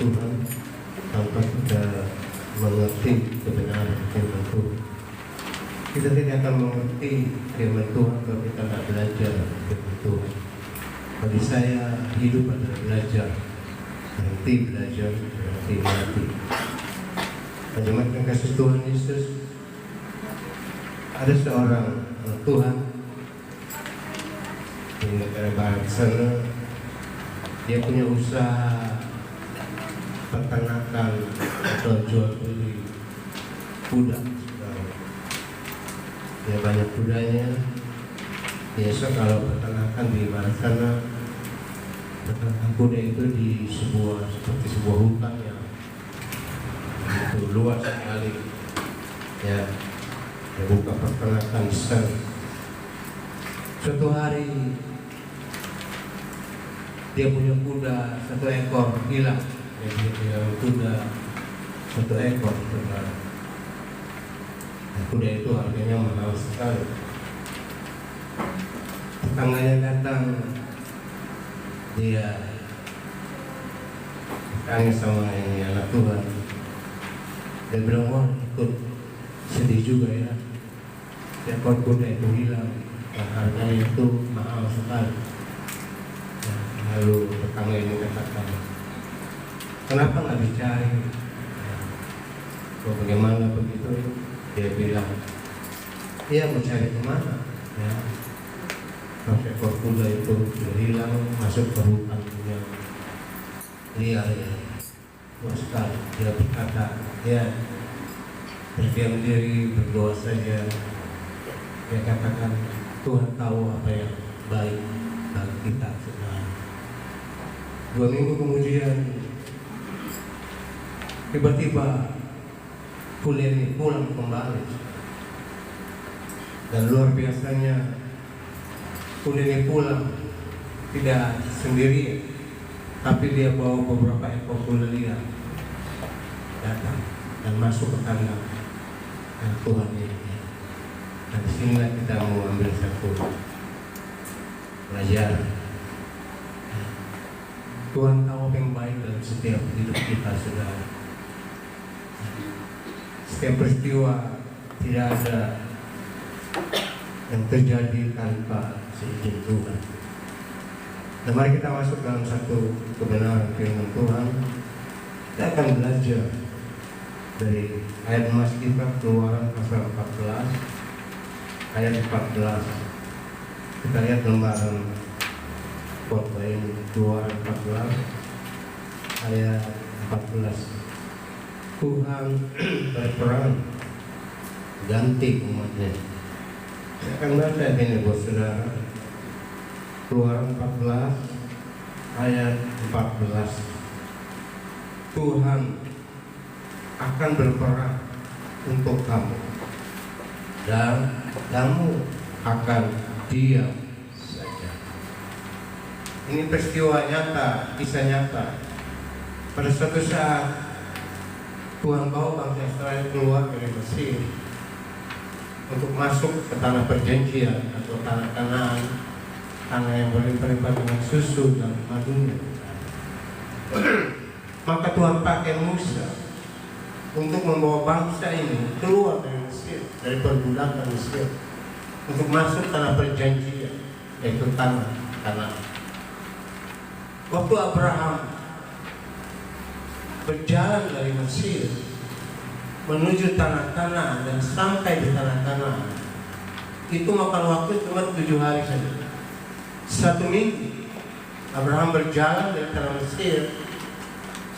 Tuhan tanpa kita mengerti kebenaran firman Tuhan. Kita tidak akan mengerti firman Tuhan kalau kita tidak belajar firman Tuhan. Bagi saya, hidup adalah belajar. Berhenti belajar, berhenti mati. Menyematkan kasih Tuhan Yesus, ada seorang Tuhan di negara barat sana. Dia punya usaha peternakan atau jual beli kuda. Dia banyak kudanya. Biasa kalau peternakan di barat sana, peternakan kuda itu di seperti sebuah hutan yang itu luas sekali. Ya, dia buka peternakan di sana. Suatu hari dia punya kuda 1 ekor hilang. Dia hilang kuda 1 ekor. Kuda itu harganya mahal sekali. Tetangganya datang, dia tanya sama ini anak Tuhan. Dia bilang, wah ikut sedih juga ya, ekor kuda itu hilang, harganya itu mahal sekali. Lalu tetangga ini katakan, kenapa nggak dicari? Bagaimana begitu? Dia bilang, iya mau cari kemana? Ya, ekor kuda itu sudah hilang, masuk ke hutan yang liar ya, luas sekali. Dia berkata, ya berdiam diri, berdoa saja. Dia katakan, Tuhan tahu apa yang baik bagi kita sekarang. 2 minggu kemudian, tiba-tiba kuda ini pulang kembali. Dan luar biasanya, kuda ini pulang tidak sendirian, tapi dia bawa beberapa ekor kuda liar datang dan masuk ke kandang Tuhan ini. Dan disinilah kita mau ambil satu pelajaran. Tuhan tahu apa yang baik dalam setiap hidup kita, saudara. Setiap peristiwa tidak ada yang terjadi tanpa seizin Tuhan. Dan mari kita masuk dalam satu kebenaran firman Tuhan. Kita akan belajar dari ayat emas kita, Keluaran pasal 14 ayat 14. Kita lihat lembaran khotbah ini, Keluaran 14 ayat 14. Tuhan berperang ganti umatnya. Saya akan baca ini buat saudara. Keluaran 14 ayat 14. Tuhan akan berperang untuk kamu dan kamu akan diam saja. Ini peristiwa nyata, kisah nyata. Pada suatu saat Tuhan bawa bangsa Israel keluar dari Mesir untuk masuk ke tanah perjanjian atau tanah Kanaan, tanah yang berlimpah dengan susu dan madunya. Maka Tuhan pakai Musa untuk membawa bangsa ini keluar dari Mesir, dari perbudakan Mesir, untuk masuk tanah perjanjian, yaitu tanah Kanaan. Waktu Abraham berjalan dari Mesir menuju tanah Kanaan dan sampai di tanah Kanaan, itu makan waktu cuma 7 hari saja. 1 minggu Abraham berjalan dari tanah Mesir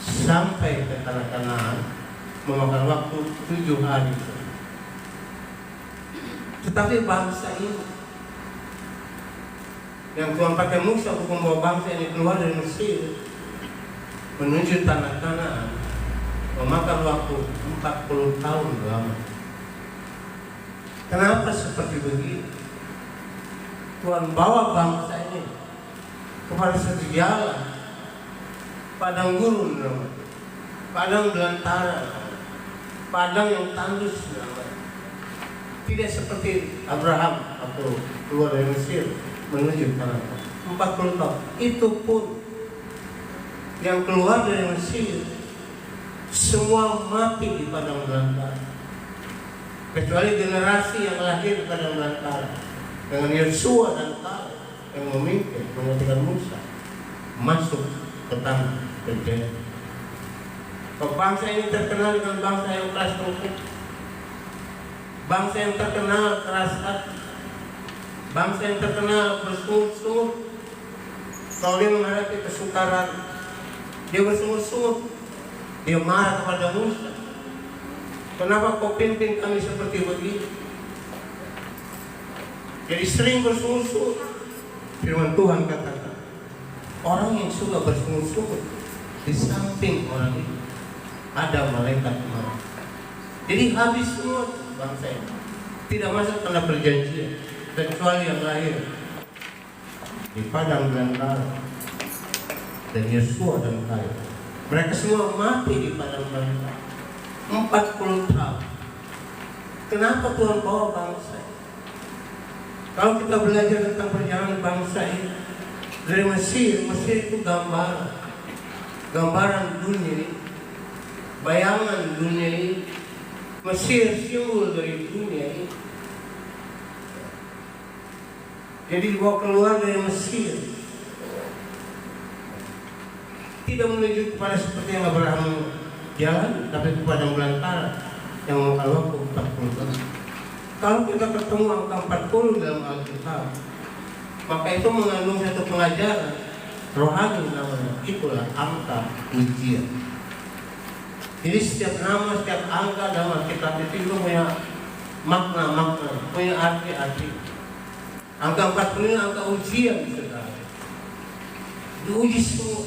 sampai ke tanah Kanaan memakan waktu 7 hari saja. Tetapi bangsa ini yang Tuhan pakai Musa untuk membawa bangsa ini keluar dari Mesir menuju tanah Kanaan memakan waktu 40 tahun lama. Kenapa seperti begitu? Tuhan bawa bangsa ini kepada satu jalan, padang gurun, padang belantara, padang yang tandus. Tidak seperti Abraham atau keluar dari Mesir menuju Kanaan 40 tahun. Itu pun yang keluar dari Mesir semua mati di padang belantara. Kecuali generasi yang lahir di padang belantara dengan Yosua dan Kaleb yang memimpin menggantikan Musa masuk ke tanah perjanjian. Bangsa ini terkenal dengan bangsa yang keras lembut, bangsa yang terkenal keras hati, bangsa yang terkenal bersungut-sungut. Kalau dia menghadapi kesukaran, dia bersungut-sungut, dia marah kepada Musa. Kenapa kau pimpin kami seperti begini? Jadi sering bersungut-sungut. Firman Tuhan katakan, orang yang suka bersungut-sungut, di samping orang itu ada malaikat marah. Jadi habis semua bangsa ini, tidak masuk tanah perjanjian kecuali yang lahir di padang belantara dan Yosua dan Kaleb. Mereka semua mati di padang belantara 40 tahun. Kenapa Tuhan bawa bangsa ini? Kalau kita belajar tentang perjalanan bangsa ini dari Mesir, Mesir itu gambaran dunia ini, bayangan dunia ini. Mesir simbol dari dunia ini. Jadi dibawa keluar dari Mesir, tidak menuju kepada seperti yang Abraham jalan, tapi kepada belantara yang memakan waktu 40 tahun. Kalau kita ketemu angka 40 dalam Alkitab, maka itu mengandung satu pengajaran rohani namanya. Itulah angka ujian. Jadi setiap nama, setiap angka dalam Alkitab itu punya makna-makna, punya arti-arti. Angka 40 ini angka ujian, saudara. Diuji semua.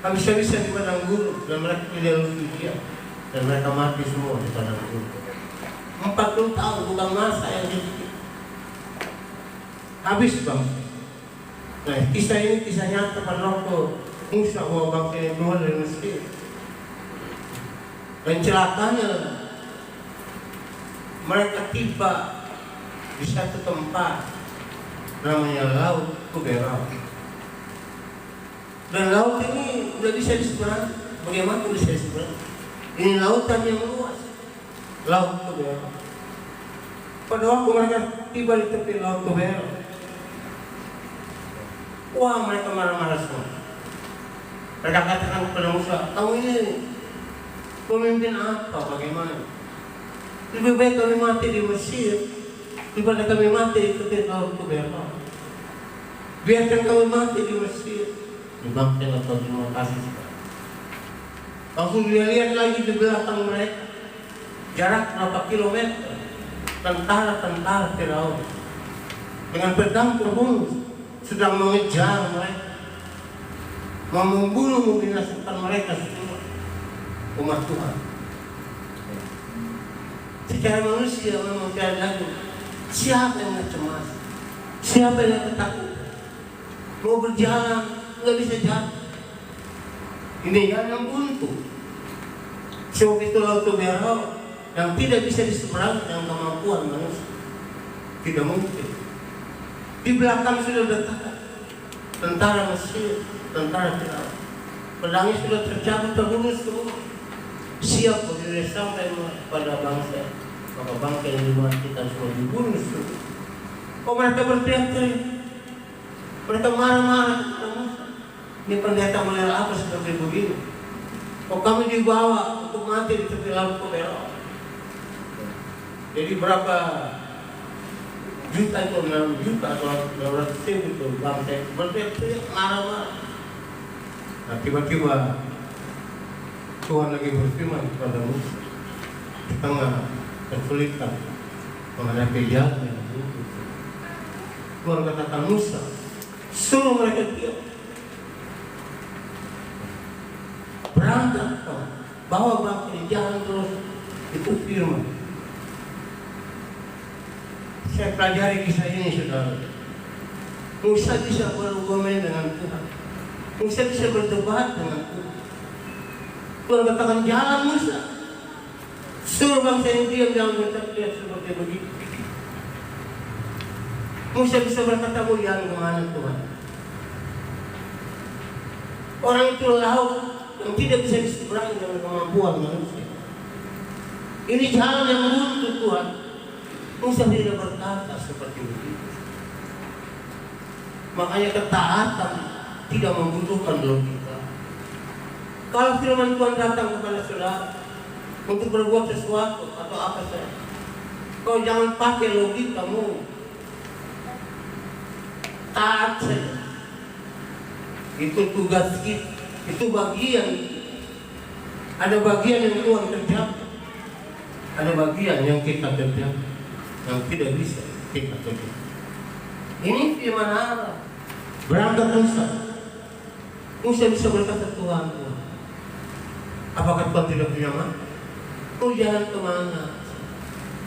Kan bisa-bisa di padang gurun dan mereka tidak lulus ujian dan mereka mati semua di padang gurun. 40 tahun bukan masa yang sedikit. Habis bangsa. Nah, kisah ini kisah nyata pada waktu Musa bawa bangsa ini keluar dari Mesir. Dan celakanya mereka tiba di satu tempat namanya Laut Tuberau. Dan laut ini udah bisa diseberang. Bagaimana bisa diseberang? Ini lautan yang luas. Laut Tuberau. Pada waktu mereka tiba di tepi Laut Tuberau, wah, mereka marah-marah semua. Mereka katakan kepada Musa, kamu ini pemimpin apa? Bagaimana? Lebih baik kami mati di Mesir daripada kami mati di tepi Laut Tuberau. Biarkan kami mati di Mesir. Dibangkitkan atau terima kasih. Langsung dia lihat lagi di belakang mereka, jarak berapa kilometer, tentara-tentara Firaun dengan pedang terbungus sedang mengejar mereka, mau membunuh, membinasakan mereka semua, umat Tuhan. Secara manusia memang tidak lagi. Siapa yang cemas? Siapa yang ketakutan? Mau berjalan nggak bisa jalan. Ini yang buntu. Sebab itu Laut Tuberau yang tidak bisa diseberang dengan kemampuan manusia. Tidak mungkin. Di belakang sudah dekat tentara Mesir, tentara Firaun. Pedangnya sudah tercabut, terbunuh semua. Siap berdiri sampai pada bangsa. Maka bangsa yang dimatikan semua dibunuh semua. Oh, mereka berteriak-teriak. Mereka marah-marah kepada Musa. Ini pendeta melihat apa seperti begini? Kok kami dibawa untuk mati di tepi Laut Tuberau? Jadi berapa juta itu, 6 juta atau 600 ribu itu bangsa berteriak marah-marah. Nah, tiba-tiba Tuhan lagi berfirman kepada Musa di tengah kesulitan menghadapi jalan yang buruk. Tuhan katakan, Musa, suruh mereka diam. Berangkat kau, bawa bangsa ini, jalan terus. Itu firman. Saya pelajari kisah ini, saudara. Musa bisa berargumen dengan Tuhan. Musa bisa berdebat dengan Tuhan. Tuhan katakan, jalan Musa. Suruh bangsa ini diam, jangan berteriak seperti begitu. Musa bisa berkata, mau jalan kemana Tuhan? Orang itu laut yang tidak bisa diseberangi dengan kemampuan manusia. Ini jalan yang buntu Tuhan. Musa tidak berkata seperti itu. Makanya ketaatan tidak membutuhkan logika. Kalau firman Tuhan datang kepada saudara untuk berbuat sesuatu atau apa saja, kau jangan pakai logikamu. Taat saja. Itu tugas kita. Itu bagian. Ada bagian yang Tuhan kerjakan. Ada bagian yang kita kerjakan, yang tidak bisa kita kerjakan. Ini firman Allah. Berangkat Musa. Musa bisa berkata, Tuhan, apakah Tuhan tidak punya mata? Mau jalan kemana?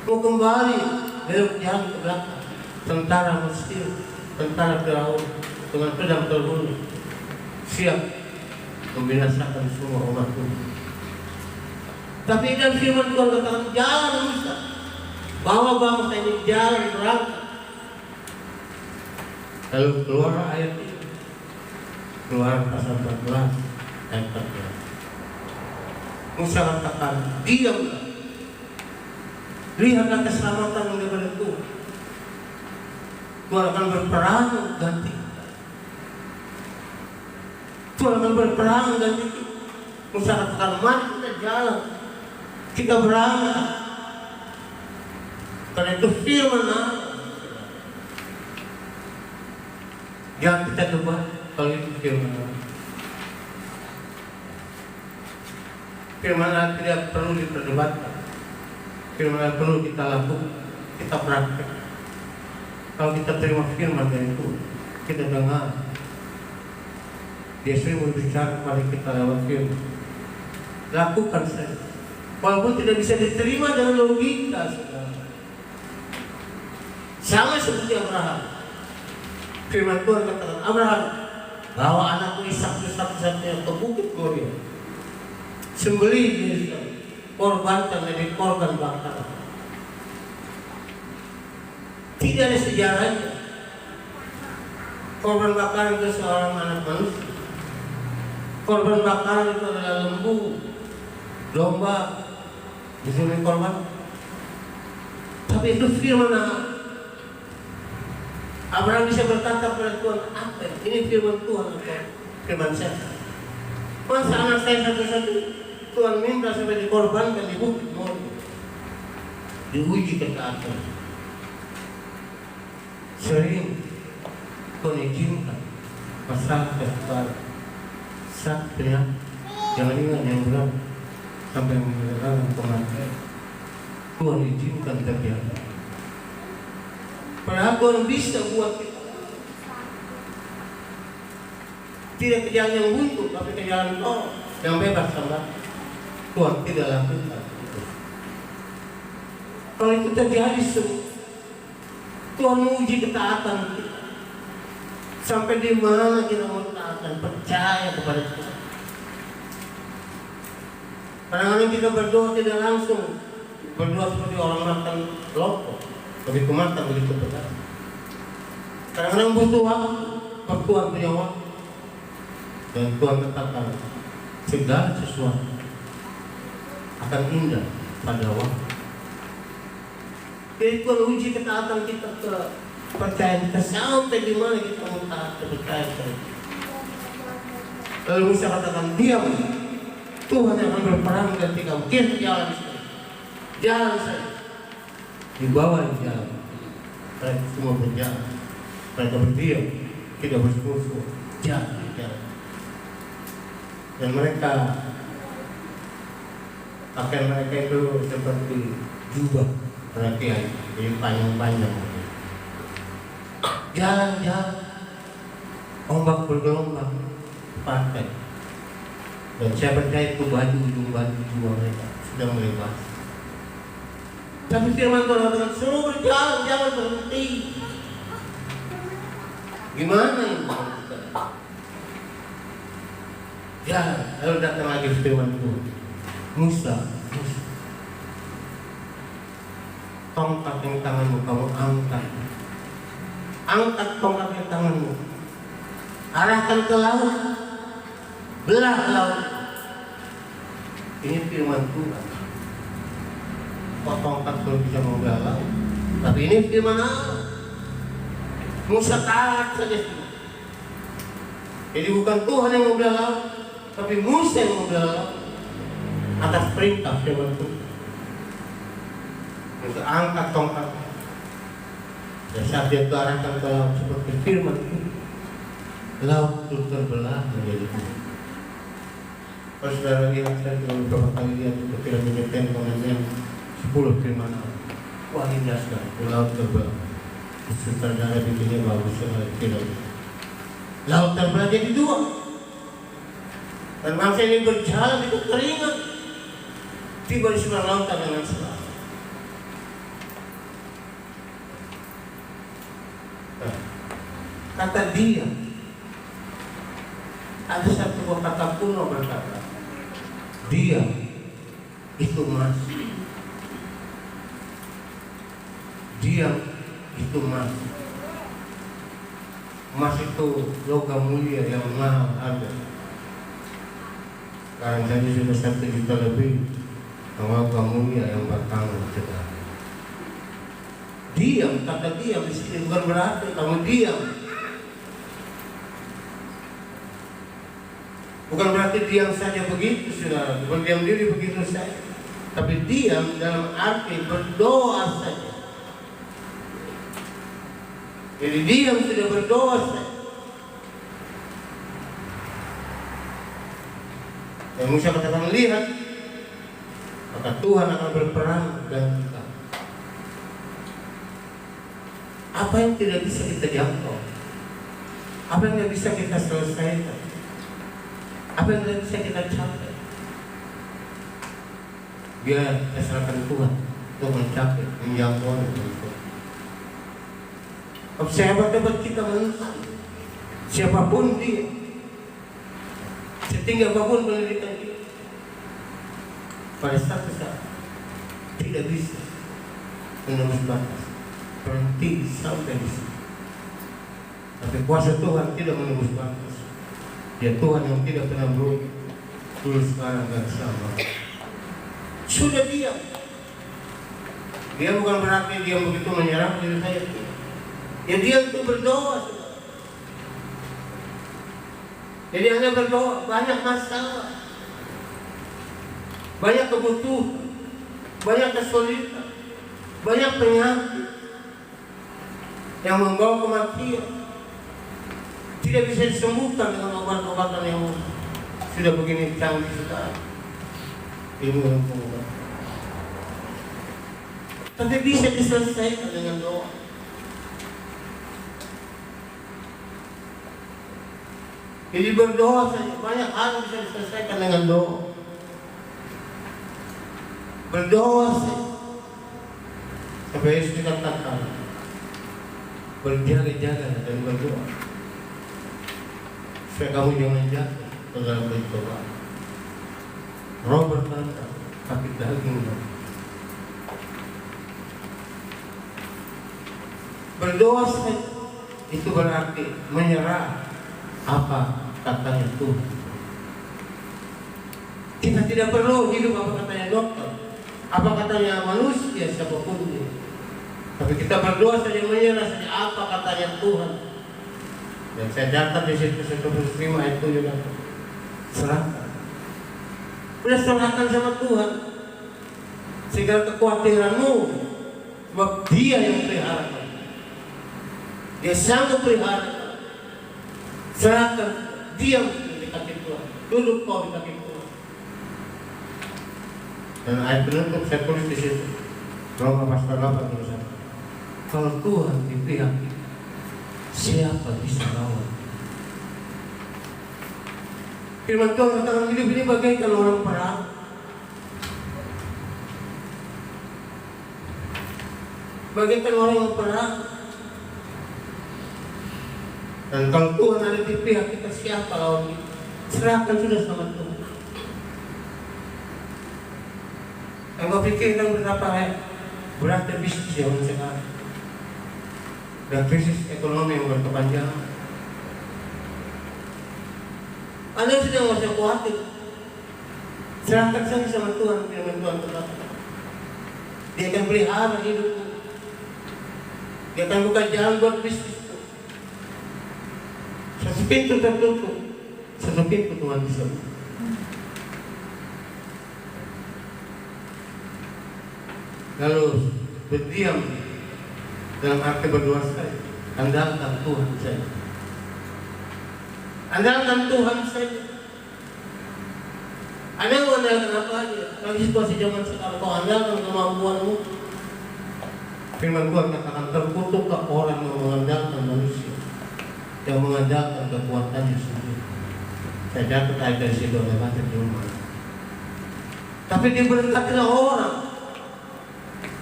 Mau kembali belok jalan ke belakang. Tentara Mesir, tentara Firaun dengan pedang terbunyi siap membinasakan semua umat Tuhan. Tapi dan firman Tuhan katakan, jalan Musa, bawa bangsa ini jalan berangkat. Lalu keluar ayat ini, keluar pasal 14 ayat 14. Musa katakan, diamlah, lihatlah keselamatan daripada Tuhan. Tuhan akan berperang ganti. Tuhan akan berperang ganti. Musa katakan, mari kita jalan, kita berangkat. Karena itu firman Allah. Jangan kita coba kalau itu firman Allah. Firman Allah tidak perlu diperdebatkan. Firman Allah perlu kita lakukan, kita praktek. Kalau kita terima firman dari Tuhan, kita dengar. Dia sering berbicara kepada kita lewat firman. Lakukan saja. Walaupun tidak bisa diterima dengan logika, saudara. Sama seperti Abraham. Firman Tuhan katakan, Abraham, bawa anakku Ishak satu-satunya ke bukit Moria. Sembelih dia, korbankan dari korban bakar. Tidak ada sejarahnya. Korban bakar itu seorang anak manusia. Korban bakar itu adalah lembu, domba, disembelih korban. Tapi itu firman Allah. Abraham bisa berkata kepada Tuhan, apa ini firman Tuhan atau firman saya? Masa anak saya satu-satu Tuhan minta sampai dikorbankan di bukit Moria, diuji ketaatan. Sering Tuhan izinkan masalah kesukaan sakitnya, jangan ingat yang berat sampai meninggalkan kematian. Tuhan izinkan terjadi. Padahal Tuhan bisa buat kita tidak ke jalan yang buntu, tapi ke jalan tol yang bebas sama. Tuhan tidak lakukan itu. Kalau itu terjadi semua, Tuhan menguji ketaatan kita. Sampai di mana kita mau taatan, percaya kepada Tuhan. Kadang-kadang kita berdoa tidak langsung, berdoa seperti orang makan lontong, begitu matang, begitu pedas. Kadang-kadang butuh waktu, Tuhan punya waktu. Dan Tuhan katakan, segala sesuatu akan indah pada waktu. Jadi Tuhan uji ketaatan kita, ke percayaan kita, sampai di mana kita mau taat, percaya kita. Lalu Musa katakan, diam, Tuhan yang akan berperang ganti kamu. Kita jalan saja, jalan saja. Di bawah jalan, mereka semua berjalan. Mereka berdiam, tidak bersekutu, jalan. Dan mereka, pakaian mereka itu seperti jubah para kiai, jadi panjang-panjang. Jalan-jalan, ombak bergelombang, pakai. Dan saya percaya itu ujung baju jiwa mereka sudah melepas. Tapi firman Tuhan katakan, suruh berjalan, jangan berhenti. Gimana ini? Jalan, lalu datang lagi firman Tuhan. Musa, tongkat yang tanganmu kamu angkat. Angkat tongkat yang tanganmu, arahkan ke laut, belah laut. Ini firman Tuhan. Kok tongkat belum bisa membelah laut? Tapi ini firman Allah. Musa taat saja. Jadi bukan Tuhan yang membelah laut, tapi Musa yang membelah laut atas perintah firman Tuhan. Untuk angkat tongkat. Dan saat dia arahkan ke laut seperti firman Tuhan, laut itu terbelah menjadi dua. Kalau saudara lihat, saya sudah beberapa kali lihat itu film ini mengenai 10 firman Allah. Wah, indah sekali. Laut terbelah. Sutradara bikinnya bagus sekali film. Laut terbelah jadi dua. Dan bangsa ini berjalan itu keringat. Tiba di sebelah lautan dengan sebelah. Kata dia, ada satu buah kata kuno berkata, dia itu emas. Dia itu emas. Emas itu logam mulia yang mahal ada. Sekarang saja sudah 1 juta lebih. Logam mulia yang bertanggung jawab. Diam, kata diam di sini bukan berarti kamu diam. Bukan berarti diam saja begitu, saudara. Berdiam diri begitu saja. Tapi diam dalam arti berdoa saja. Jadi diam sudah berdoa saja. Dan Musa katakan, lihat, maka Tuhan akan berperang dan kita. Apa yang tidak bisa kita jangkau? Apa yang tidak bisa kita selesaikan? Apa yang tidak bisa kita capai? Biar kita serahkan Tuhan untuk mencapai, menjangkau itu. Sehebat-hebat kita menentang siapapun dia, setinggi apapun pendidikan dia, pada satu saat tidak bisa menembus batas, berhenti sampai di sini. Tapi kuasa Tuhan tidak menembus batas. Dia Tuhan yang tidak pernah berubah, dulu, sekarang, dan sama. Sudah diam. Dia bukan berarti dia begitu menyerang diri saya. Ya dia itu berdoa. Jadi Anda berdoa, banyak masalah, banyak kebutuhan, banyak kesulitan, banyak penyakit yang membawa kematian. Tidak bisa disembuhkan dengan obat-obatan yang sudah begini canggih sekarang. Ilmu yang pengobatan. Tapi bisa diselesaikan dengan doa. Jadi berdoa saja, banyak hal bisa diselesaikan dengan doa. Berdoa saja. Sampai Yesus dikatakan, berjaga-jaga dan berdoa. Supaya kamu jangan jatuh ke dalam pencobaan. Roh berkata, tapi daging berdoa saja. Itu berarti menyerah apa katanya Tuhan. Kita tidak perlu hidup apa katanya dokter, apa katanya manusia, siapapun dia. Tapi kita berdoa saja, menyerah saja apa katanya Tuhan. Dan saya catat di situ 105 ayat 7 juga. Serahkan. Udah serahkan sama Tuhan. Segala kekhawatiranmu, sebab Dia yang pelihara. Dia sanggup pelihara. Serahkan, diam di kaki Tuhan. Duduk kau di kaki Tuhan. Dan ayat penutup saya tulis di situ. Roma pasal 8 tulisan. Kalau Tuhan di pihak kita, siapa bisa lawan? Firman Tuhan katakan hidup ini bagaikan orang perang. Bagaikan orang yang perang. Dan kalau Tuhan ada di pihak kita, siapa lawan kita? Serahkan sudah sama Tuhan. Yang kau pikirkan betapa beratnya bisnis zaman sekarang. Dan krisis ekonomi yang berkepanjangan. Anda sudah nggak usah khawatir. Serahkan saja sama Tuhan, firman Tuhan berkata. Dia akan pelihara hidupmu. Dia akan buka jalan buat bisnismu. Satu pintu tertutup, satu pintu Tuhan bisa buka. Lalu berdiam dalam arti berdoa saja. Andalkan Tuhan saja. Andalkan Tuhan saja. Anda mau andalkan apa aja? Kalau situasi zaman sekarang kau andalkan kemampuanmu. Firman Tuhan katakan terkutukkah orang yang mengandalkan manusia, yang mengandalkan kekuatannya sendiri. Saya catat ayat dari situ ada baca di rumah. Tapi diberkatilah orang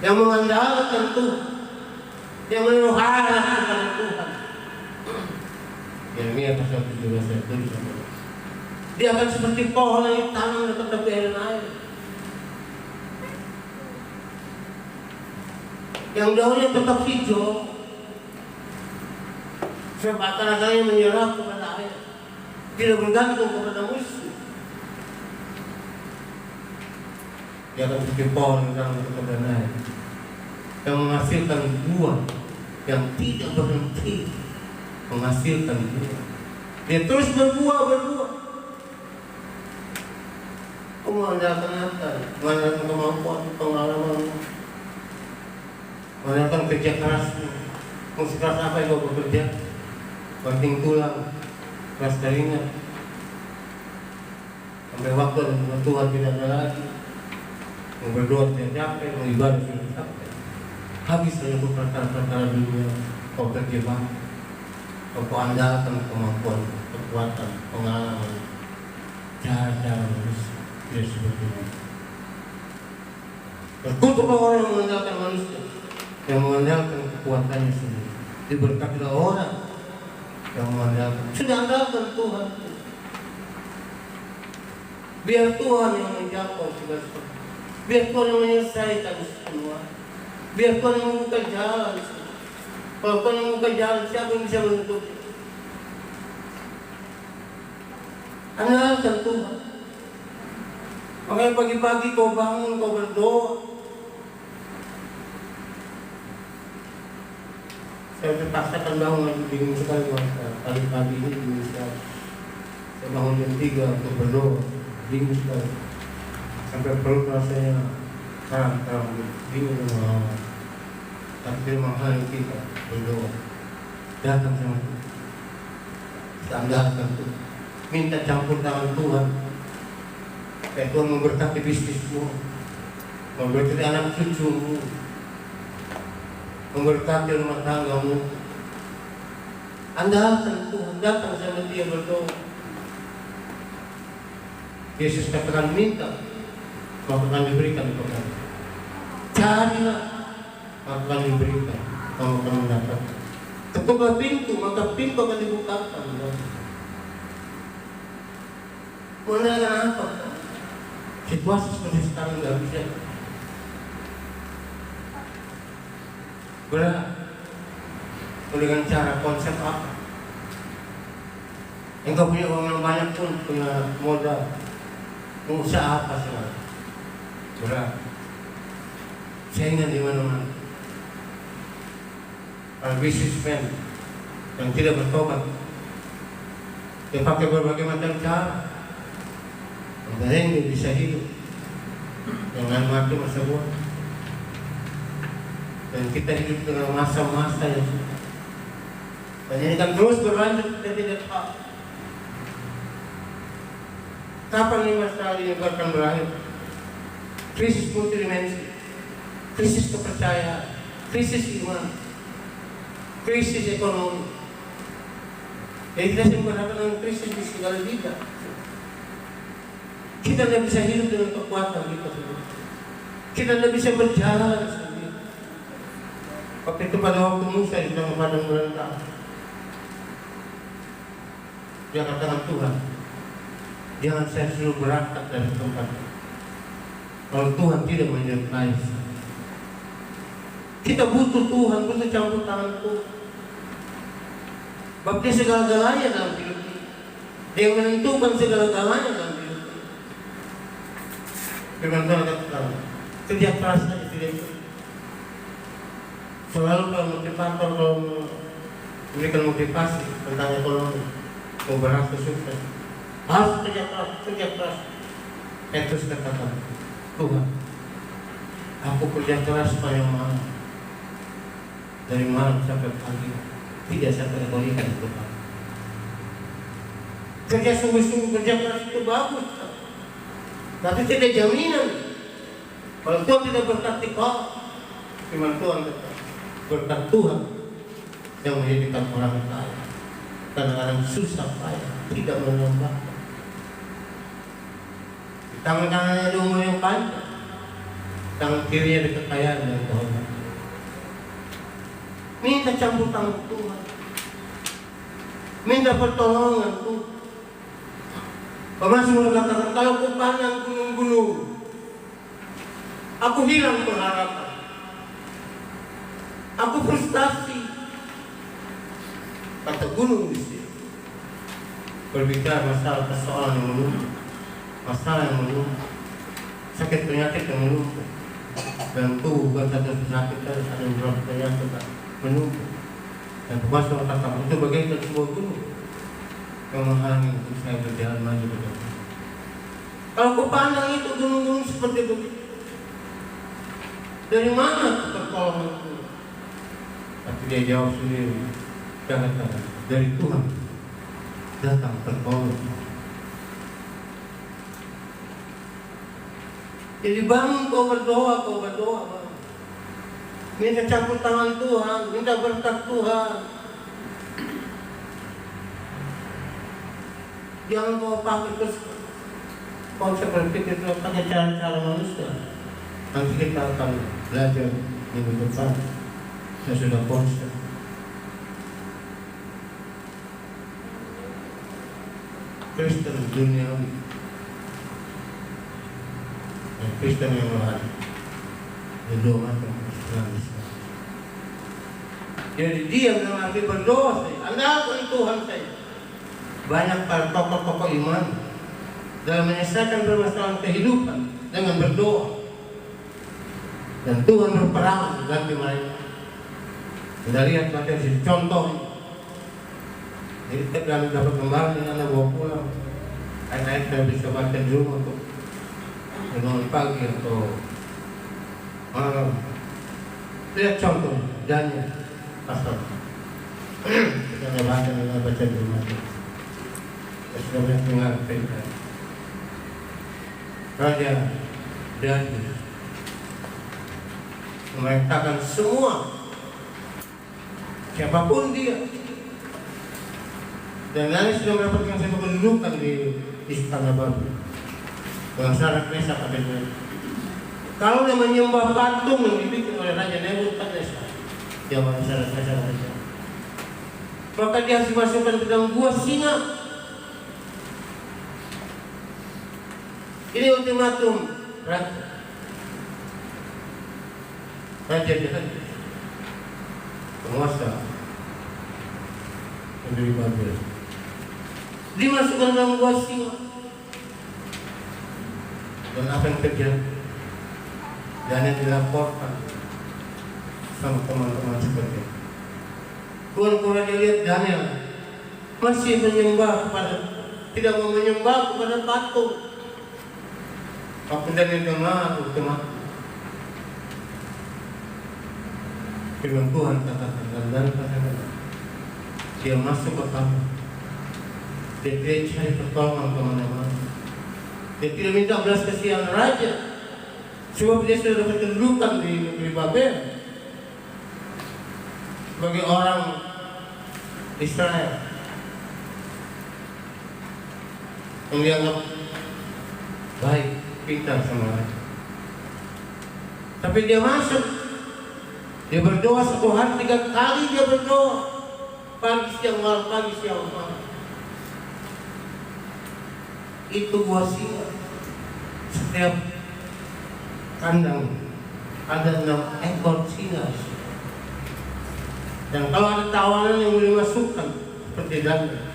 yang mengandalkan Tuhan, yang menaruh harap kepada Tuhan. Yeremia pasal 17 ayat 7. Dia akan seperti pohon yang ditanam dekat tepi air. Yang daunnya tetap hijau, sebab akar-akarnya menyerap kepada air, tidak bergantung kepada musuh. Dia akan seperti pohon yang ditanam dekat air, yang menghasilkan buah yang tidak berhenti, menghasilkan buah. Dia terus berbuah. Mengandalkan apa? Mengandalkan kemampuan, pengalaman, mengandalkan kerja kerasmu. Sekeras apa yang kau bekerja? Banting tulang, keras telinga, sampai waktu Tuhan tidak ada lagi. Mau berdoa tidak capek, mau ibadah tidak capek. Habis hanya perkara-perkara dunia. Kau terjebak, kau andalkan kemampuan, kekuatan, pengalaman, cara-cara manusia. Tidak seperti itu. Terkutuklah orang yang mengandalkan manusia, yang mengandalkan kekuatannya sendiri. Diberkatilah orang yang mengandalkan, sudah andalkan Tuhan. Biar Tuhan yang menjangkau segala sesuatu. Biar Tuhan yang menyelesaikan semua. Biar Tuhan yang membuka jalan. Kalau Tuhan yang membuka jalan, siapa yang bisa menutup? Andalkan Tuhan. Makanya pagi-pagi kau bangun, kau berdoa. Saya terpaksakan bangun lagi, bingung sekali pagi-pagi ini bingung sekali. Saya bangun jam 3 untuk berdoa, bingung sekali. Sampai perut rasanya terang, bingung sama. Tapi terima kasih kita berdoa. Datang sama Tuhan. Kita andalkan Tuhan. Minta campur tangan Tuhan. Kayak Tuhan memberkati bisnismu, memberkati anak cucumu, memberkati rumah tanggamu. Andalkan Tuhan, datang sama Dia berdoa. Yesus katakan minta, maka akan diberikan kepadamu. Carilah, maka akan diberikan, kamu akan mendapatkan. Ketuklah pintu, maka pintu akan dibukakan. Mengandalkan apa? Situasi seperti sekarang nggak bisa. Berat. Dengan cara konsep apa? Yang kau punya uang yang banyak pun punya modal. Mengusaha apa sih? Berat. Saingan di mana-mana. Para bisnismen yang tidak bertobat, dia pakai berbagai macam cara. Yang dia bisa hidup dengan mati masa buah. Dan kita hidup dengan masa-masa yang dan ini kan terus berlanjut, kita tidak tahu kapan ini masalah ini akan berakhir. Krisis multidimensi, krisis kepercayaan, krisis iman, krisis ekonomi. Jadi kita sedang berhadapan dengan krisis di segala bidang. Kita tidak bisa hidup dengan kekuatan kita sendiri. Kita tidak bisa berjalan sendiri. Waktu itu pada waktu Musa sedang padang merentah, dia katakan, Tuhan, jangan saya suruh berangkat dari tempat kalau Tuhan tidak menyertai. Kita butuh Tuhan, butuh campur tangan Tuhan. Sebab Dia segala-galanya dalam hidup kita. Dia menentukan segala-galanya dalam hidup kita. Firman Tuhan katakan, kerja keras saja tidak itu. Selalu kalau motivator, kalau memberikan motivasi tentang ekonomi, mau berhasil sukses, harus kerja keras. Petrus katakan, Tuhan, aku kerja keras supaya malam, dari malam sampai pagi, tidak sampai kebalikan Tuhan. Kerja sungguh-sungguh, kerja keras itu bagus, tapi tidak jaminan. Kalau Tuhan tidak berkati kau, firman Tuhan kata, berkat Tuhan yang menjadikan orang kaya. Kadang-kadang susah payah, tidak menambah. Tangan-tangannya di umur yang panjang, tangan kirinya di kekayaan dan kehormatan. Minta campur tangan Tuhan, minta pertolongan Tuhan. Pemasmur katakan, kalau ku pandang gunung-gunung, aku hilang pengharapan, aku frustasi. Kata gunung di sini berbicara masalah persoalan yang menumpuk, masalah yang menumpuk, sakit penyakit yang menumpuk, dan tubuh bukan satu penyakit, ada beberapa penyakit menumpuk. Dan Pemasmur katakan, itu bagaikan sebuah gunung yang menghalangi untuk saya berjalan maju ke depan. Kalau ku pandang itu gunung-gunung seperti begitu, dari mana pertolongan itu? Tapi dia jawab sendiri, dari Tuhan datang pertolongan. Jadi bangun kau berdoa. Minta campur tangan Tuhan, minta berkat Tuhan. Jangan kau pakai terus konsep berpikir pakai cara-cara manusia. Nanti kita akan belajar minggu depan. Saya sudah konsep. Kristen duniawi, Kristen yang lain, berdoa macam jadi diam dalam arti berdoa saja. Andalkan Tuhan saja. Banyak para tokoh-tokoh iman dalam menyelesaikan permasalahan kehidupan dengan berdoa, dan Tuhan berperang mengganti mereka. Kita lihat materi contoh. Jadi kita dapat kembali dengan bawa pulang. Anak-anak kita bisa baca di rumah untuk renungan pagi atau malam. Lihat contoh Daniel pasal. Kita baca dengan baca di rumah. Kita sudah banyak dengar cerita Raja Daniel memerintahkan semua, siapapun dia, dan Daniel sudah mendapatkan satu kedudukan di istana Babel dengan syarat Mesak Abednego. Kalau dia menyembah patung yang dibikin oleh Raja Nebukadnezar, dia memenuhi syarat Mesak Abednego, maka dia harus dimasukkan ke dalam gua singa. Ini ultimatum Raja jahat, penguasa negeri Babel, dimasukkan dalam gua singa. Dan apa yang terjadi? Dan yang dilaporkan sama teman-teman seperti itu. Tuhan Raja lihat Daniel masih menyembah kepada, tidak mau menyembah kepada patung. Waktu Daniel dengar ultimatum, firman Tuhan katakan, dan katakan, dia masuk ke kamar. Dia tidak cari pertolongan kemana-mana. Dia tidak minta belas kasihan raja, sebab dia sudah dapat kedudukan di negeri Babel sebagai orang Israel yang dianggap baik, pintar sama raja. Tapi dia masuk, dia berdoa satu hari 3 kali dia berdoa, pagi siang malam, pagi siang malam. Itu gua singa. Setiap kandang ada 6 ekor singa. Dan kalau ada tawanan yang boleh masukkan seperti Daniel,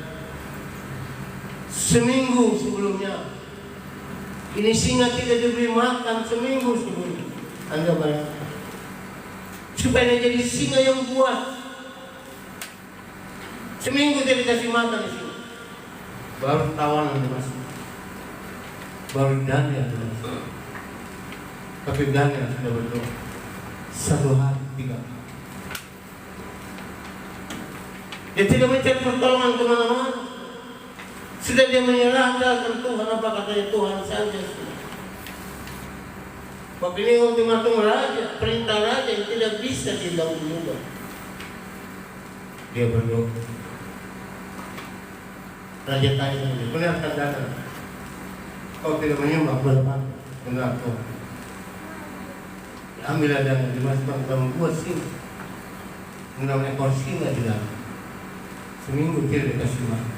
seminggu sebelumnya Ini singa tidak diberi makan seminggu sebelum. Anda bayangkan. Supaya dia jadi singa yang buat. Seminggu dia dikasih makan di sini. Baru tawanan dimasuk. Baru Daniel dimasuk. Tapi Daniel sudah berdoa. 1 hari 3 kali. Dia tidak mencari pertolongan kemana-mana. Sudah dia menyerah ke Tuhan, apa katanya Tuhan saja. Tapi ini ultimatum raja, perintah raja yang tidak bisa dilakukan. Dia berdoa. Raja tanya, benar katakan, kau tidak menyembah berapa? Benar Tuhan. Ambil adanya, dimasukkan ke dalam buah singa. 6 ekor singa di dalam. Seminggu tidak dikasih makan.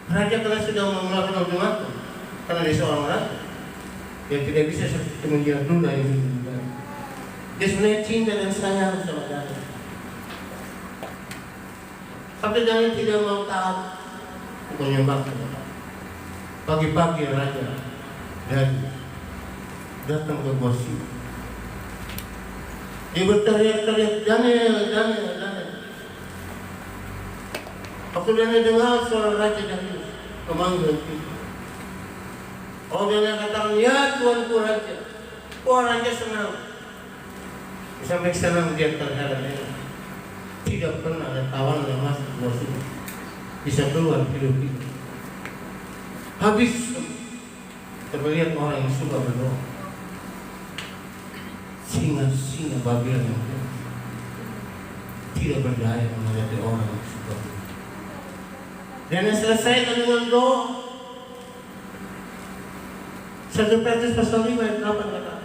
Raja karena sudah melakukan ultimatum, karena dia seorang raja yang tidak bisa seperti menjilat dunia yang juga. Dia sebenarnya cinta dan sayang sama Daniel. Tapi Daniel tidak mau taat menyembah kepada. Pagi-pagi raja Daniel datang ke bos itu. Dia berteriak-teriak, Daniel. Waktu Daniel dengar suara Raja Darius memanggil itu. Oh, Daniel katakan, ya Tuanku Raja. Oh, Raja senang. Sampai senang dia terhadap Daniel. Tidak pernah ada tawanan yang masuk ke bos itu. Bisa keluar hidup itu. Habis terlihat orang yang suka berdoa. Singa-singa Babel yang tidak berdaya menghadapi orang yang suka berdoa. Dan yang selesaikan dengan doa. 1 Petrus pasal 5 ayat 8 kata,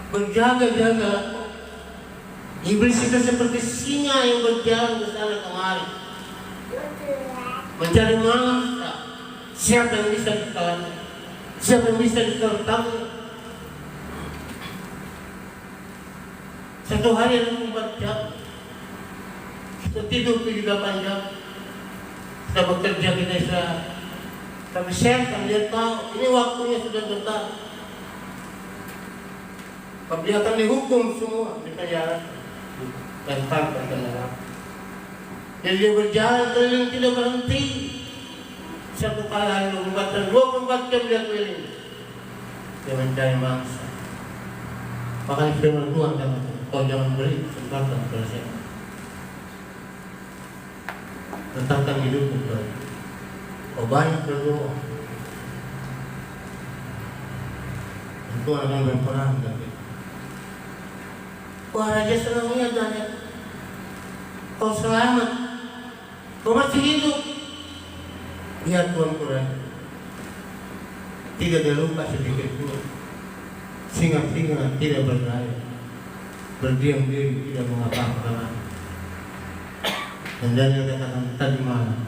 berjaga-jaga. Iblis itu seperti singa yang berjalan ke sana kemari, mencari mangsa. Siapa yang bisa dikalahkan? Siapa yang bisa ditertangnya? 1 hari ada 4 jam. Kita tidur 7-8 jam. Kita bekerja, kita istirahat. Tapi setan dia tahu ini waktunya sudah dekat. Tapi dia akan dihukum semua di penjara dan tanpa neraka. Jadi dia berjalan keliling tidak berhenti. 1 kali hari 24 dan 24 jam dia keliling. Dia mencari mangsa. Makanya firman Tuhan kata, kau jangan beri kesempatan kepada setan. Tentangkan hidupmu Tuhan. Kau banyak berdoa. Tuhan akan berperang dengan kita. Wah, Raja senang lihat Daniel. Kau selamat. Kau masih hidup. Lihat Tuanku Raja. Tidak ada luka sedikit pun. Singa-singa tidak berdaya. Berdiam diri tidak mengapa-apa. Dan Daniel katakan tadi malam,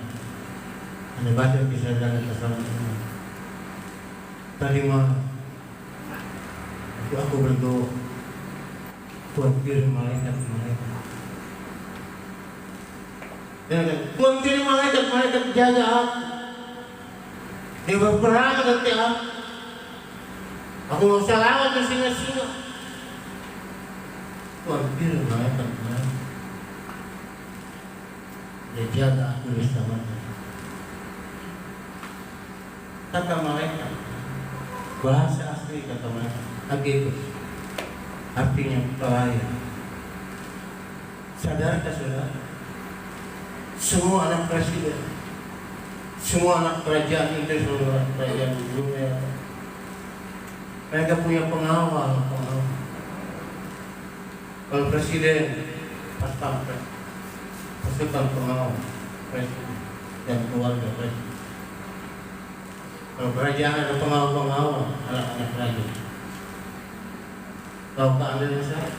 Anda baca kisah Daniel bersama-sama. Tadi malam, aku berdoa, Tuhan kirim malaikat-malaikat. Tuhan kirim malaikat-malaikat jaga aku. Dia berperang ganti aku. Aku mau lawan ke singa-singa. Tuhan kirim malaikat-malaikat. Dia jaga aku bersamanya. Kata malaikat, bahasa asli kata malaikat, Ageus, artinya pelayan. Sadarkah saudara? Semua anak presiden, semua anak kerajaan itu, saudara, kerajaan dunia, mereka punya pengawal. Kalau presiden, pas pampres, pasukan pengawal presiden dan keluarga presiden. Kalau kerajaan ada pengawal-pengawal anak-anak kerajaan. Kalau keadaan saya,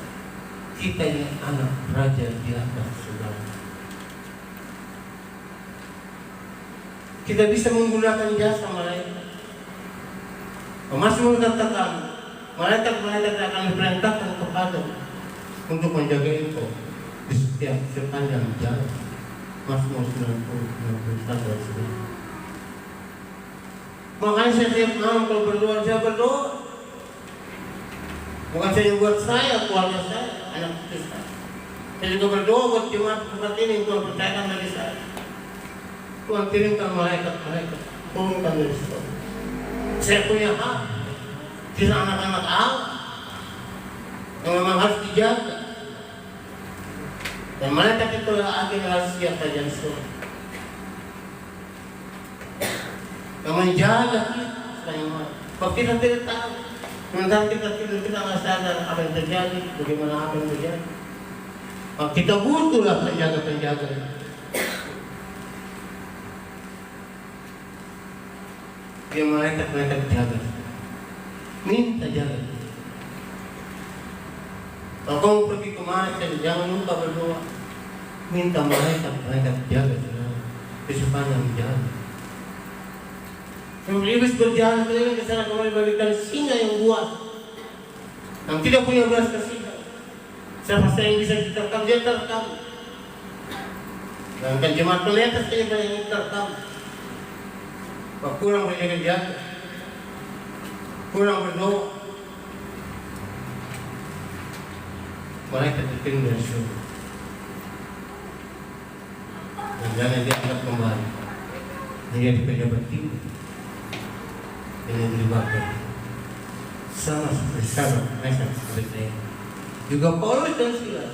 kita ini anak raja di atas segala. Kita bisa menggunakan jasa malaikat. Mazmur katakan, malaikat-malaikat akan diperintahkan kepada untuk menjaga engkau di setiap sepanjang jalan. Mazmur 91 ayat 9. Makanya saya tiap malam kalau berdoa, saya berdoa. Bukan saja buat saya, keluarga saya, anak cucu saya. Saya juga berdoa buat jemaat seperti ini, Tuhan percayakan bagi saya. Tuhan kirimkan malaikat-malaikat, turunkan dari situ. Saya punya hak, sisa anak-anak Allah yang memang harus dijaga. Dan malaikat itu adalah agen rahasia kerajaan surga yang menjaga kita. Kalau kita tidak tahu, sementara kita tidur, kita nggak sadar apa yang terjadi, bagaimana apa yang terjadi. Kita butuhlah penjaga-penjaga. Dia malaikat jaga, minta jaga. Kalau kamu pergi kemana, jangan lupa berdoa, minta malaikat jaga, kesukaan jaga. Sebelum iblis berjalan keliling ke sana kemari bagikan singa yang buas, yang tidak punya belas kasihan. Siapa yang bisa diterkam, dia terkam. Dan jemaat melihat saja yang terkam. Kurang berjaga-jaga, kurang berdoa, malaikat terkirim dari surga. Dan jangan diangkat kembali menjadi pejabat tinggi yang dilibatkan sama seperti sahabat Meshak seperti ini. Juga Paulus dan Silas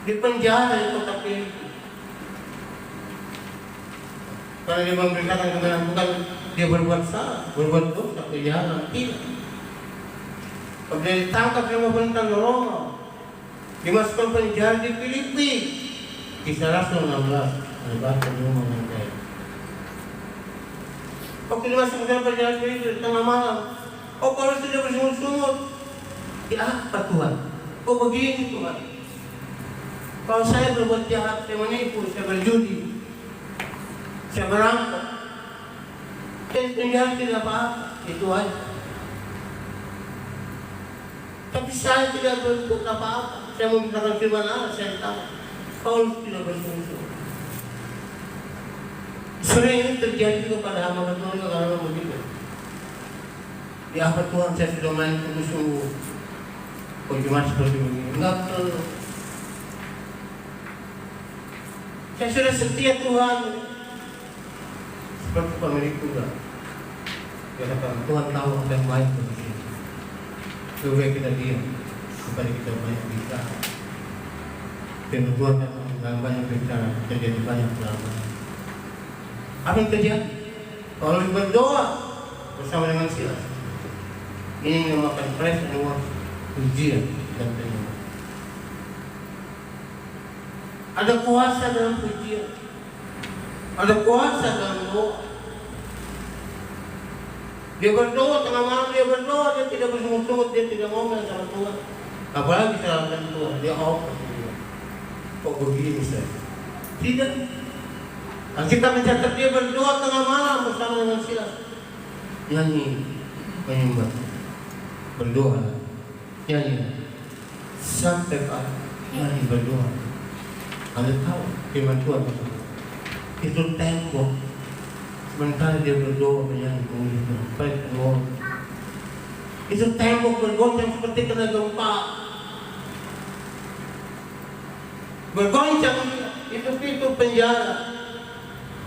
di penjara di kota Filipi karena dia memberitakan kebenaran, bukan dia berbuat salah, berbuat dosa, kejahatan, tidak. Kalau dia ditangkap sama pemerintahan Roma, dimasukkan penjara di Filipi. Kisah Rasul 16, ada baca di rumah nanti. Waktu dimasukkan penjara di Filipi di tengah malam, oh Paulus sudah bersungut-sungut. Ya apa Tuhan? Oh begini Tuhan. Kalau saya berbuat jahat, saya menipu, saya berjudi, saya merampok, saya penjara tidak apa-apa, itu aja. Tapi saya tidak berbuat apa-apa, saya memintakan firman Allah, saya tahu. Paulus tidak bersungut-sungut. Sering ini terjadi kepada hamba Tuhan karena begitu. Ya apa Tuhan, saya sudah main sungguh-sungguh. Kok cuma seperti begini? Enggak perlu. Saya sudah setia Tuhan. Seperti pemilik kuda. Dia kata, Tuhan tahu apa yang baik bagi kita. Lebih baik kita diam daripada kita banyak bicara. Dan Tuhan dalam banyak bicara terjadi banyak pelanggaran. Apa yang terjadi? Kalau berdoa bersama dengan Silas, ini memakan press dan ujian dan penyembuhan. Ada kuasa dalam pujian, ada kuasa dalam doa. Dia berdoa tengah malam, dia berdoa, dia tidak bersungut-sungut, dia tidak ngomel sama Tuhan. Apalagi salahkan Tuhan, dia open. Kok begini saya? Tidak. Kita mencatat dia berdoa tengah malam bersama dengan Silas. Nyanyi, menyembah, berdoa, nyanyi, sampai pagi, nyanyi berdoa. Anda tahu firman Tuhan itu tembok. Sementara dia berdoa menyanyi mengucapkan baik Allah. Itu tembok bergoncang seperti kena gempa. Bergoncang itu pintu penjara.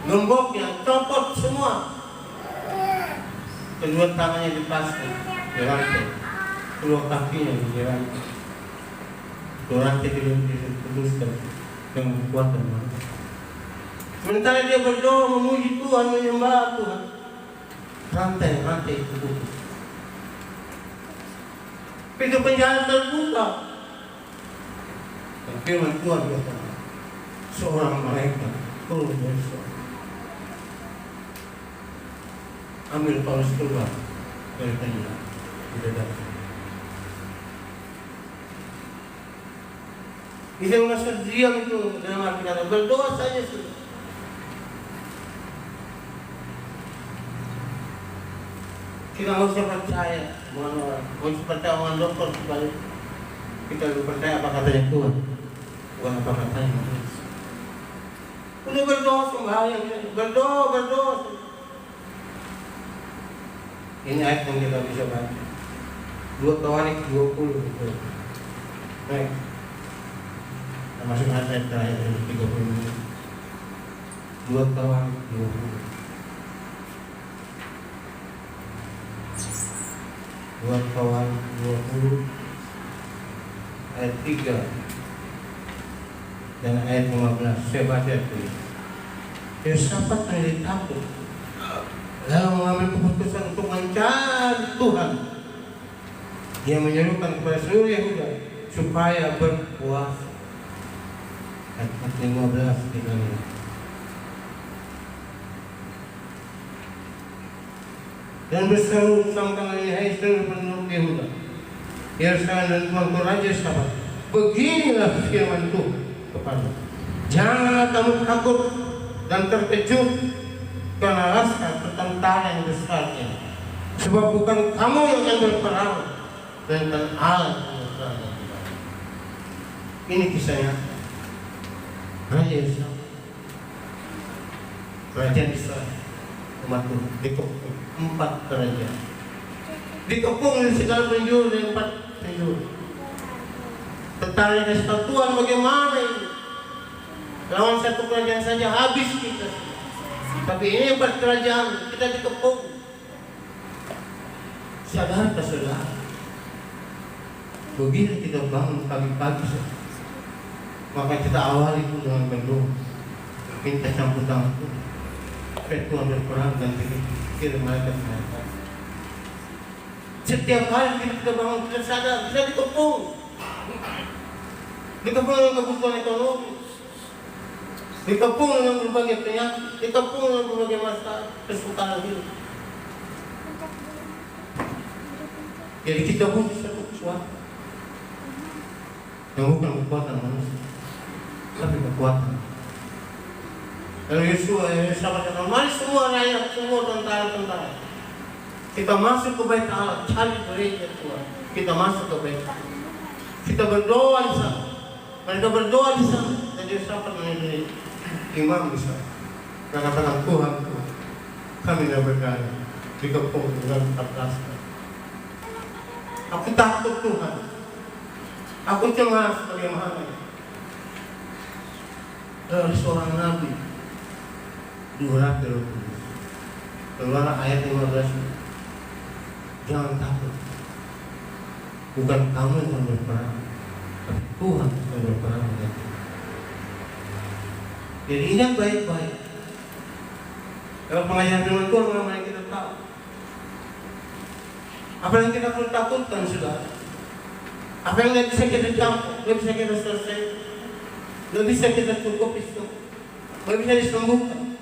Gemboknya copot semua. Kedua tangannya dipasang di rantai, kedua kakinya di rantai. Kedua rantai diputuskan dengan kekuatan Allah. Sementara dia berdoa memuji Tuhan, menyembah Tuhan, rantai itu putus. Pintu penjara terbuka. Dan firman Tuhan berkata, seorang malaikat turun dari surga, ambil Paulus keluar dari penjara, tidak datang. Kita merasa diam itu dalam arti kata berdoa saja sudah. Kita nggak usah percaya dengan orang, nggak usah percaya dengan dokter sebalik. Kita lebih percaya apa katanya Tuhan, bukan apa katanya manusia. Udah berdoa sembahyang, berdoa. Ini ayat yang kita bisa baca. 2 Tawarik 20 gitu. Baik. Kita masuk ayat terakhir 30. 2 Tawarik 20. 2 Tawarik 20 ayat 3 dan ayat 15. Saya baca itu. Yosafat menjadi takut, lalu mengambil keputusan untuk mencari Tuhan. Dia menyerukan kepada seluruh Yehuda supaya berpuasa. Ayat 15 kita lihat. Dan berseru samkan hai seluruh penduduk Yehuda, Yerusalem dan Tuanku Raja Sabat, beginilah firman Tuhan kepada, janganlah kamu takut dan terkejut karena laskar tentara yang besar ini, sebab bukan kamu yang akan berperang, melainkan Allah yang berperang. Ini kisahnya Raja Israel, kerajaan Israel, umat Tuhan dikepung 4 kerajaan, dikepung di segala penjuru dari 4 penjuru. Tentara yang Tuhan bagaimana ini? Lawan satu kerajaan saja habis kita. Tapi ini 4 kerajaan kita dikepung. Sadarkah saudara? Begini kita bangun pagi-pagi, maka kita awali pun dengan berdoa, minta campur tangan Tuhan. Tuhan berperang dan kirim malaikat-malaikat. Setiap hari kita bangun, kita sadar kita dikepung. Dikepung dengan kebutuhan ekonomi, dikepung dengan berbagai penyakit, dikepung dengan berbagai masalah kesukaran hidup. Jadi kita butuh satu kekuatan yang bukan kekuatan manusia, tapi kekuatan. Lalu Yesus katakan, mari semua rakyat, semua tentara-tentara, kita masuk ke bait Allah, cari gereja Tuhan. Kita masuk ke bait Allah, kita berdoa di sana. Mereka berdoa di sana, dan Yesus menjadi imam di sana. Dan katakan, Tuhan, kami tidak berdaya, dikepung dengan 14. Aku takut Tuhan, aku cemas bagaimana. Dari seorang nabi diurapi Roh Kudus. Keluar ayat 15. Jangan takut, bukan kamu yang berperang, tapi Tuhan yang berperang dengan kita. Jadi ingat baik-baik. Kalau pengajaran firman Tuhan mengenai kita tahu apa yang kita perlu takutkan, saudara. Apa yang tidak bisa kita campur, tidak bisa kita selesai, tidak bisa kita cukupi, tidak bisa disembuhkan.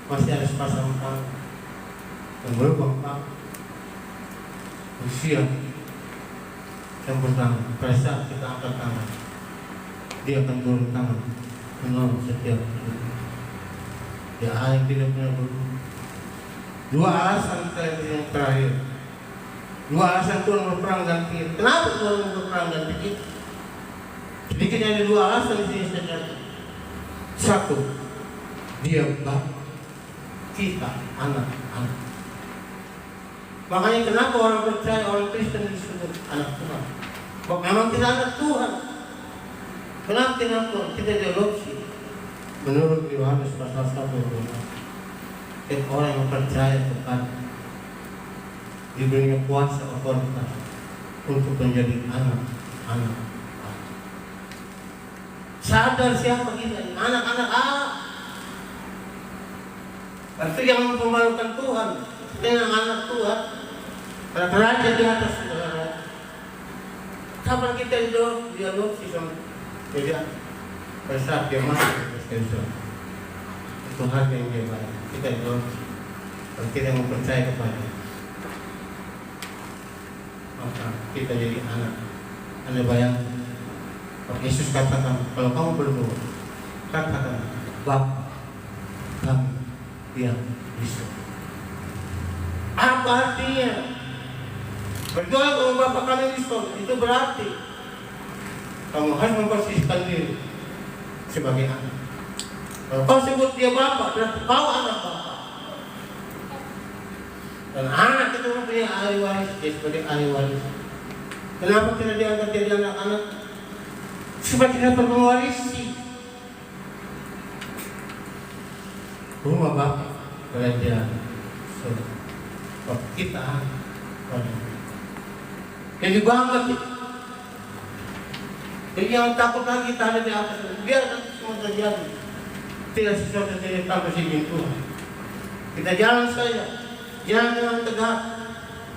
Masih ada sepasang tangan yang berubah usia yang pertama. Pada saat kita angkat tangan, dia akan turun tangan menolong setiap hidup. Ya, yang tidak pernah berubah. 2 alasan yang terakhir. 2 alasan Tuhan berperang ganti kita. Kenapa Tuhan berperang ganti kita? Sedikitnya ada 2 alasan di sini saja. 1, dia Bapa, kita anak-anak. Makanya kenapa orang percaya, orang Kristen disebut anak Tuhan? Memang kita anak Tuhan. Kenapa kita diadopsi? Menurut Yohanes pasal 1, orang yang percaya kepada diberinya kuasa otoritas untuk menjadi anak-anak. Sadar siapa kita? Anak-anak Allah. Itu yang mempermalukan Tuhan. Dengan anak Tuhan, raja di atas segala. Kapan kita diadopsi sama beda? Pada saat dia masuk ke Islam, itu harga yang dia bayar. Kita diadopsi. Kalau kita yang mempercaya kepada, maka kita jadi anak. Anda bayangkan, kalau Yesus katakan, kalau kamu berdoa, katakan, Bapa kami yang di surga. Apa artinya? Berdoa kepada Bapa kami di surga, itu berarti kamu harus memposisikan diri sebagai anak. Kalau kau sebut dia Bapa, berarti kau anak Bapa. Dan anak itu punya ahli waris, dia sebagai ahli waris. Kenapa tidak diangkat jadi anak-anak? Supaya tidak mewarisi rumah bapak kerajaan. So, kita jadi bangga kita. Jadi yang takut lagi kita ada di atas. Biar semua terjadi. Tidak sesuatu yang tanpa izin Tuhan. Kita jalan saja, jalan dengan tegak.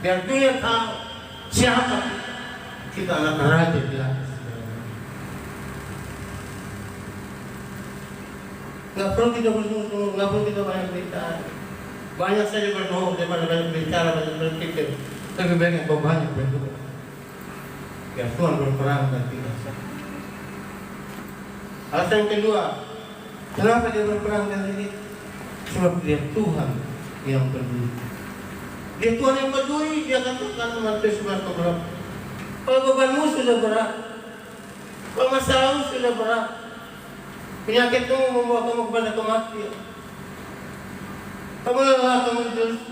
Biar dunia tahu siapa kita anak raja di atas. Nggak perlu kita bersungut-sungut, nggak perlu kita banyak bicara. Banyak saja berdoa daripada banyak bicara, banyak berpikir. Lebih baik engkau banyak berdoa. Biar Tuhan berperang dan kita. Alasan yang kedua, kenapa dia berperang dan ini? Sebab dia Tuhan yang peduli. Dia Tuhan yang peduli, dia katakan Matius 11. Kalau bebanmu sudah berat, kalau masalahmu sudah berat, penyakitmu membawa kamu kepada kematian, kamu lelah, kamu terus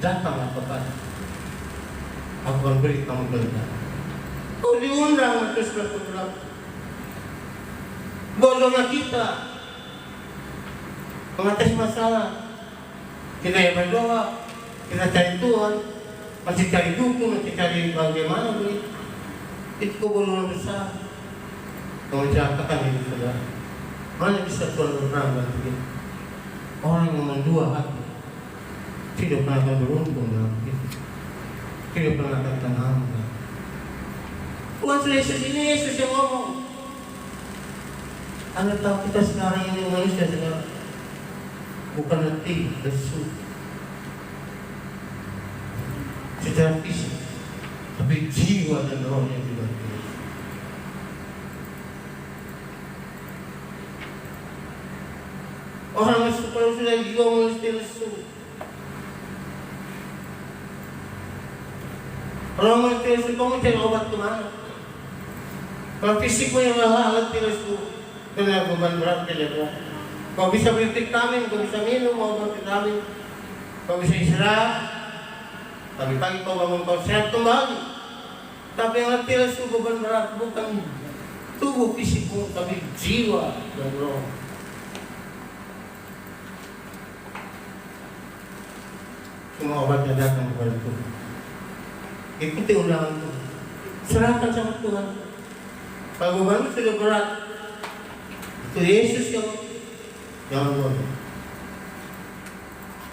datanglah kepada aku akan beri kamu kelenjar. Kau diundang Matius 11. Bodohnya kita mengatasi masalah. Kita yang berdoa, kita cari Tuhan, masih cari dukun, masih cari bagaimana begitu. Itu kebodohan besar. Kamu cakapkan ini saudara. Mana bisa Tuhan berperang dan begitu? Orang yang mendua hati tidak pernah akan beruntung dalam hidup, tidak pernah akan tenang. Tuhan Yesus ini Yesus yang ngomong. Anda tahu kita sekarang ini manusia sekarang bukan letih, lesu secara fisik, tapi jiwa dan rohnya juga. Orang lesu kalau sudah jiwa mesti lesu. Kalau mesti lesu, kamu cari obat kemana? Kalau fisikmu yang lelah, letih, lesu, kena beban berat kerja berat. Kau bisa beli vitamin, kau bisa minum obat vitamin, kau bisa istirahat. Tapi pagi kau bangun kau sehat kembali. Tapi yang letih lesu beban berat bukan tubuh fisikmu, tapi jiwa dan roh. Semua obatnya datang kepada Tuhan. Ikuti undangan Tuhan. Serahkan sama Tuhan. Kalau bebanmu sudah berat, itu Yesus yang jangan boleh.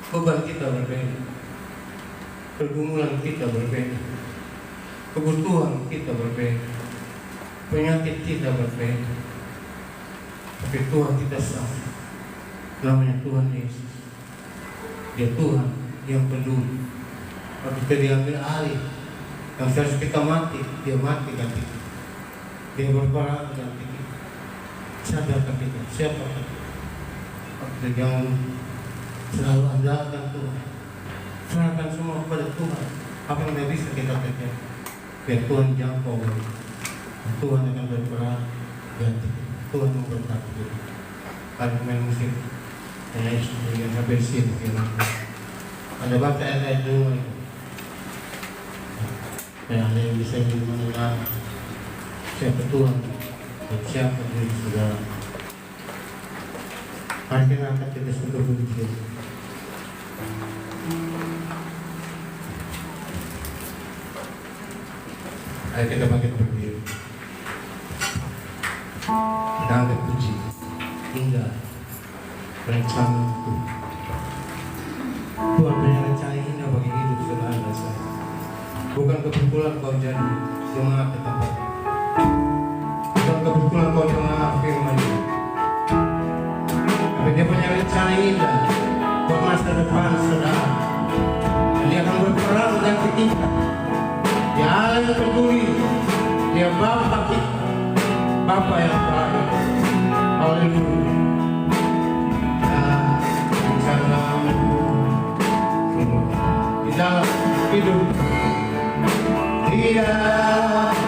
Beban kita berbeda, pergumulan kita berbeda, kebutuhan kita berbeda, penyakit kita berbeda. Tapi Tuhan kita sama. Namanya Tuhan Yesus. Dia Tuhan yang peduli. Kalau kita diambil alih, yang seharusnya kita mati, dia mati ganti kita. Dia berperang ganti kita. Sadarkan kita siapa kita. Kita jangan selalu andalkan Tuhan. Serahkan semua kepada Tuhan. Apa yang tidak bisa kita kerjakan, biar Tuhan jangkau. Tuhan akan berperang ganti kita. Tuhan memberkati kita. Kalau main musik, saya yang sampai sini. Ada baca ayat dulu. Ada yang bisa mengenal siapa Tuhan dan siapa diri saudara. Mari kita angkat kita sudah puji. Ayo kita bangkit berdiri. Kita angkat puji hingga rencana Tuhan. Tuhan punya rencana indah bagi hidup saudara dan saya. Bukan kebetulan kau jadi jemaat tetap. Bukan kebetulan kau jemaat firman-Nya. Tapi dia punya rencana indah buat masa depan saudara. Dia akan berperang ganti kita. Dia Allah yang peduli. Dia Bapa kita, Bapa yang baik. Haleluya. Di dalam hidup tidak